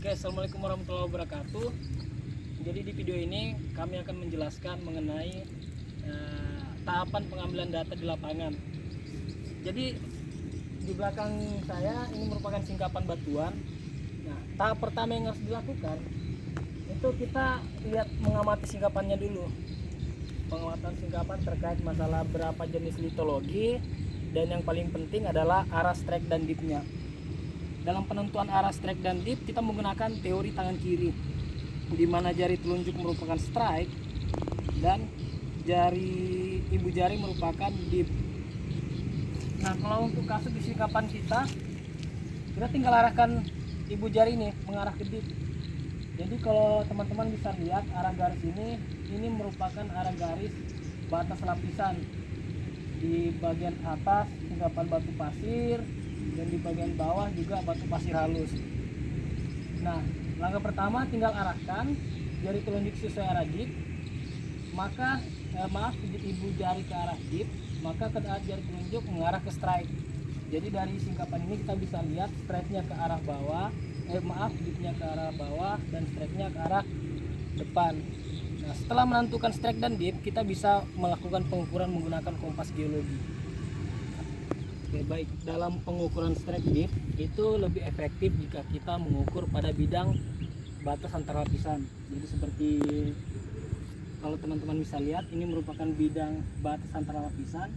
Oke, assalamualaikum warahmatullahi wabarakatuh. Jadi di video ini kami akan menjelaskan mengenai tahapan pengambilan data di lapangan. Jadi di belakang saya ini merupakan singkapan batuan. Nah, tahap pertama yang harus dilakukan itu kita lihat mengamati singkapannya dulu. Pengamatan singkapan terkait masalah berapa jenis litologi, dan yang paling penting adalah arah strike dan dipnya. Dalam penentuan arah strike dan dip kita menggunakan teori tangan kiri, di mana jari telunjuk merupakan strike dan ibu jari merupakan dip. Nah, kalau untuk kasus di singkapan kita tinggal arahkan ibu jari ini mengarah ke dip. Jadi kalau teman-teman bisa lihat arah garis ini merupakan arah garis batas lapisan. Di bagian atas singkapan batu pasir, dan di bagian bawah juga batu pasir halus. Nah, langkah pertama tinggal arahkan jari telunjuk sesuai arah dip, maka ibu jari ke arah dip, maka jari telunjuk mengarah ke strike. Jadi dari singkapan ini kita bisa lihat strike-nya ke arah bawah, dipnya ke arah bawah dan strike-nya ke arah depan. Nah, setelah menentukan strike dan dip, kita bisa melakukan pengukuran menggunakan kompas geologi. Oke, baik. Dalam pengukuran strike dip itu lebih efektif jika kita mengukur pada bidang batas antar lapisan. Jadi seperti kalau teman-teman bisa lihat, ini merupakan bidang batas antara lapisan,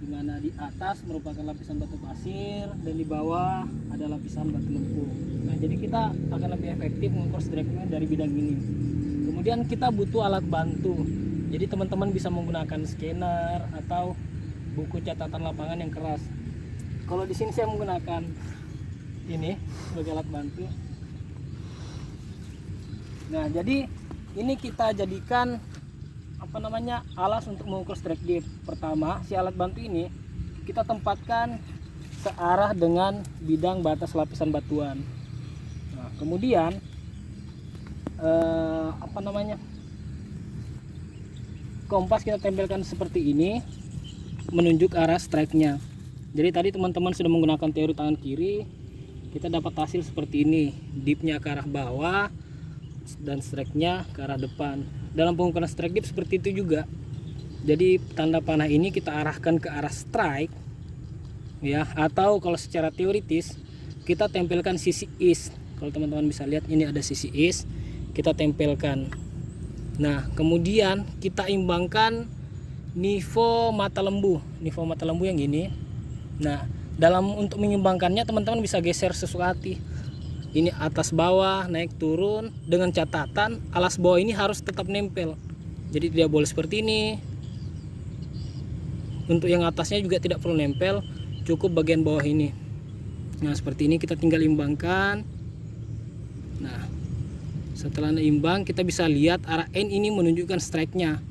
di mana di atas merupakan lapisan batu pasir dan di bawah ada lapisan batu lempung. Nah, jadi kita akan lebih efektif mengukur strike-nya dari bidang ini. Kemudian kita butuh alat bantu. Jadi teman-teman bisa menggunakan scanner atau buku catatan lapangan yang keras. Kalau di sini saya menggunakan ini sebagai alat bantu. Nah, jadi ini kita jadikan alas untuk mengukur strike dip. Pertama, si alat bantu ini kita tempatkan searah dengan bidang batas lapisan batuan. Nah, kemudian kompas kita tempelkan seperti ini menunjuk arah strike-nya. Jadi tadi teman-teman sudah menggunakan teori tangan kiri, kita dapat hasil seperti ini, dipnya ke arah bawah dan strike-nya ke arah depan. Dalam pengukuran strike dip seperti itu juga. Jadi tanda panah ini kita arahkan ke arah strike, ya, atau kalau secara teoritis kita tempelkan sisi east. Kalau teman-teman bisa lihat ini ada sisi east, kita tempelkan. Nah, kemudian kita imbangkan nivo mata lembu yang ini. Nah, untuk mengimbangkannya teman-teman bisa geser sesuai hati. Ini atas bawah, naik turun, dengan catatan alas bawah ini harus tetap nempel. Jadi tidak boleh seperti ini. Untuk yang atasnya juga tidak perlu nempel, cukup bagian bawah ini. Nah, seperti ini kita tinggal imbangkan. Nah, setelah imbang kita bisa lihat arah N ini menunjukkan strike-nya.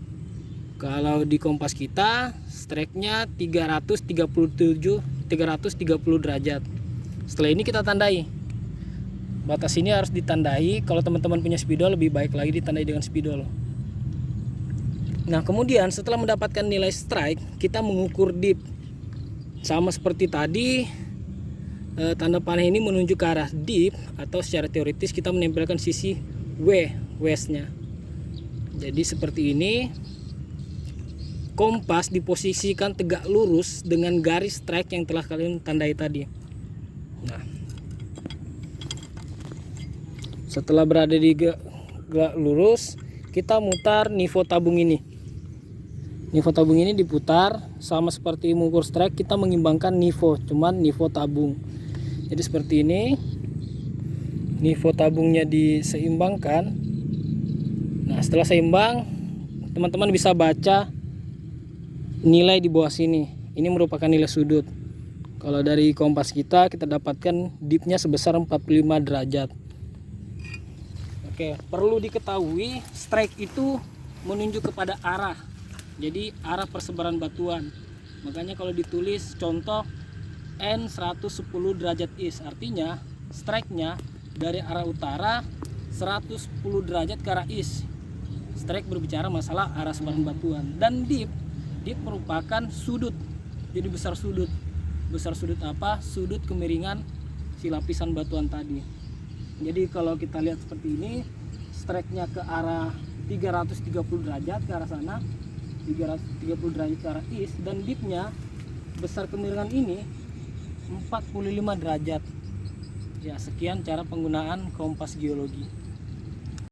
Kalau di kompas kita strike-nya 330 derajat. Setelah ini kita tandai. Batas ini harus ditandai. Kalau teman-teman punya spidol lebih baik lagi ditandai dengan spidol. Nah, kemudian setelah mendapatkan nilai strike, kita mengukur dip. Sama seperti tadi, tanda panah ini menunjuk ke arah dip, atau secara teoritis kita menempelkan sisi westnya. Jadi seperti ini. Kompas diposisikan tegak lurus dengan garis strike yang telah kalian tandai tadi. Nah, setelah berada di tegak lurus, kita mutar nivo tabung ini. Nivo tabung ini diputar sama seperti mengukur strike, kita mengimbangkan nivo, cuman nivo tabung. Jadi seperti ini. Nivo tabungnya diseimbangkan. Nah, setelah seimbang, teman-teman bisa baca nilai di bawah sini. Ini merupakan nilai sudut. Kalau dari kompas kita dapatkan dipnya sebesar 45 derajat. Oke, perlu diketahui strike itu menunjuk kepada arah. Jadi arah persebaran batuan. Makanya kalau ditulis contoh N 110 derajat east, artinya strike-nya dari arah utara 110 derajat ke arah east. Strike berbicara masalah arah sebaran batuan. Dan dip merupakan sudut. Jadi besar sudut apa? Sudut kemiringan si lapisan batuan tadi. Jadi kalau kita lihat seperti ini, strike-nya ke arah 330 derajat ke arah sana, 330 derajat ke arah east, dan dip-nya besar kemiringan ini 45 derajat. Ya, sekian cara penggunaan kompas geologi.